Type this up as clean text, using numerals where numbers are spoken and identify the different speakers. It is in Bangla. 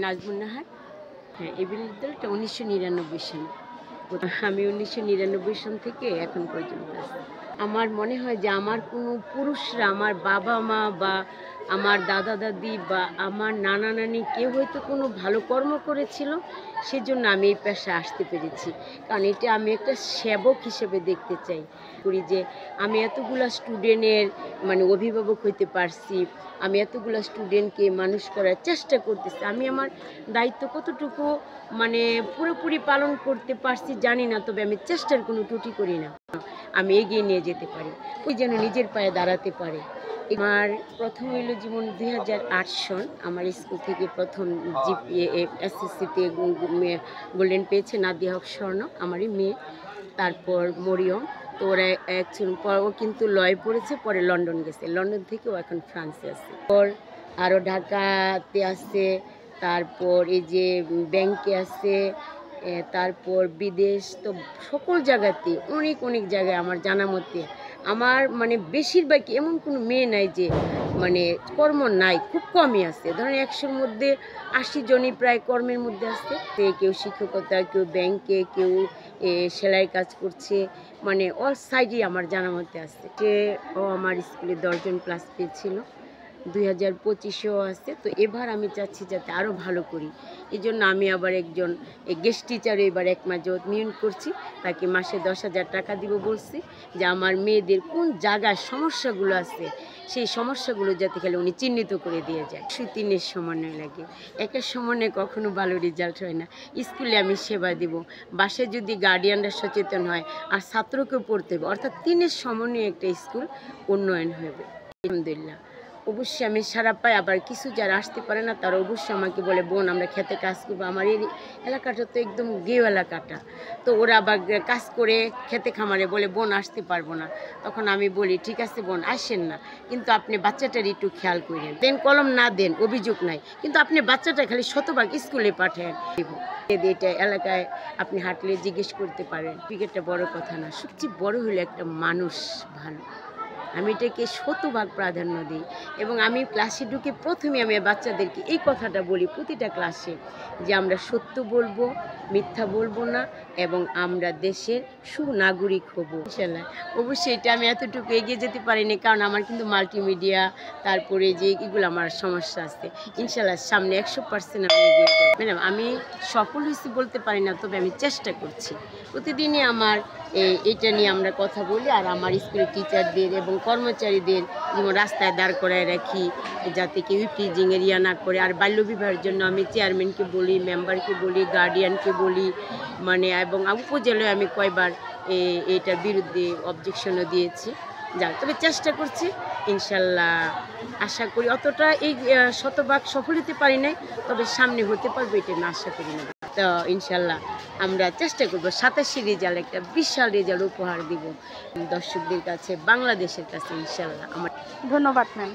Speaker 1: নাজমুন নাহার। হ্যাঁ, এই বিশ্ববিদ্যালয়টা 1999 সালে। আমি 1999 সন থেকে এখন পর্যন্ত আছি। আমার মনে হয় যে আমার কোনো পুরুষরা, আমার বাবা-মা বা আমার দাদা-দাদি বা আমার নানা-নানি কেউ হয়তো কোনো ভালো কর্ম করেছিল, সেজন্য আমি এই পেশায় আসতে পেরেছি। কারণ এটা আমি একটা সেবক হিসেবে দেখতে চাই। করি যে আমি এতগুলা স্টুডেন্টের অভিভাবক হইতে পারছি, আমি এতগুলা স্টুডেন্টকে মানুষ করার চেষ্টা করতেছি। আমি আমার দায়িত্ব কতটুকু পুরোপুরি পালন করতে পারছি জানি না, তবে আমি চেষ্টার কোনো ত্রুটি করি না। আমি এগিয়ে নিয়ে যেতে পারি, ওই যেন নিজের পায়ে দাঁড়াতে পারে। আমার প্রথম হইল জীবন 2008 সন। আমার স্কুল থেকে প্রথম এসএসসিতে গোল্ডেন পেয়েছে নাদিয়া হক স্বর্ণ, আমারই মেয়ে। তারপর মরিয়ম, তো ওরা ও কিন্তু লয়ে পড়েছে, পরে লন্ডন গেছে, লন্ডন থেকে ও এখন ফ্রান্সে আছে। আরও ঢাকাতে আছে, তারপর এই যে ব্যাংকে আছে, তারপর বিদেশ, তো সকল জায়গাতে অনেক অনেক জায়গায় আমার জানা মতে আমার বেশিরভাগই এমন কোনো মেয়ে নাই যে কর্ম নাই, খুব কমই আছে। ধরেন 100-র মধ্যে 80 জনই প্রায় কর্মের মধ্যে আছে। কেউ শিক্ষকতা, কেউ ব্যাংকে, কেউ সেলাই কাজ করছে, অল সাইডই আমার জানা মতে আছে। ও আমার স্কুলে 10 জন প্লাস পেয়েছিল, 2025-এও আছে। তো এবার আমি চাচ্ছি যাতে আরও ভালো করি, এই জন্য আমি আবার একজন গেস্ট টিচারও এবার 1 মাস যাবত নিয়োগ করছি। তাকে মাসে 10,000 টাকা দিব বলছি, যে আমার মেয়েদের কোন জায়গায় সমস্যাগুলো আছে সেই সমস্যাগুলো যাতে খালি উনি চিহ্নিত করে দিয়ে যায়। 3-এর সমন্বয় লাগে, একের সমন্বয়ে কখনো ভালো রেজাল্ট হয় না। স্কুলে আমি সেবা দেব, বাসায় যদি গার্ডিয়ানরা সচেতন হয় আর ছাত্রকেও পড়তে হবে, অর্থাৎ 3-এর সমন্বয়ে একটা স্কুল উন্নয়ন হবে আলহামদুলিল্লাহ। অবশ্যই আমি সারা পাই। আবার কিছু যারা আসতে পারে না তারা অবশ্যই আমাকে বলে, বোন আমরা খেতে কাজ করবো। আমার এই এলাকাটা তো একদম গেও এলাকাটা, তো ওরা আবার কাজ করে খেতে খামারে বলে, বোন আসতে পারবো না। তখন আমি বলি, ঠিক আছে বোন আসেন না, কিন্তু আপনি বাচ্চাটার একটু খেয়াল করেন, দেন কলম না দেন অভিযোগ নাই, কিন্তু আপনি বাচ্চাটা খালি শতভাগ স্কুলে পাঠান। এটা এলাকায় আপনি হাঁটলে জিজ্ঞেস করতে পারেন, ক্রিকেটটা বড় কথা না, সবচেয়ে বড় হলো একটা মানুষ ভালো। আমি এটাকে শতভাগ প্রাধান্য দিই, এবং আমি ক্লাসে ঢুকে প্রথমে আমি বাচ্চাদেরকে এই কথাটা বলি প্রতিটা ক্লাসে, যে আমরা সত্য বলবো, মিথ্যা বলবো না, এবং আমরা দেশের সুনাগরিক হব ইনশাল্লাহ। অবশ্যই এটা আমি এতটুকু এগিয়ে যেতে পারিনি, কারণ আমার কিন্তু মাল্টিমিডিয়া, তারপরে যে এগুলো আমার সমস্যা আছে। ইনশাল্লাহ সামনে 100% আমি এগিয়ে যাবো। ম্যাডাম আমি সফল হয়েছি বলতে পারি না, তবে আমি চেষ্টা করছি। প্রতিদিনই আমার এটা নিয়ে আমরা কথা বলি, আর আমার স্কুলের টিচারদের এবং কর্মচারীদের যেমন রাস্তায় দাঁড় করায় রাখি, যাতে কেউ ইফটিজিং এরিয়া না করে। আর বাল্যবিবাহের জন্য আমি চেয়ারম্যানকে বলি, মেম্বারকে বলি, গার্ডিয়ানকে বলি, এবং উপজেলায় আমি কয়বার এটার বিরুদ্ধে অবজেকশনও দিয়েছি। তবে চেষ্টা করছি ইনশাল্লাহ। আশা করি অতটা এই শতভাগ সফল হতে পারি নাই, তবে সামনে হতে পারবো এটা আমি আশা করি না। তো ইনশাল্লাহ আমরা চেষ্টা করবো 87 রেজাল্ট, একটা বিশাল রেজাল্ট উপহার দিব দর্শকদের কাছে, বাংলাদেশের কাছে ইনশাল্লাহ। আমার
Speaker 2: ধন্যবাদ ম্যাম।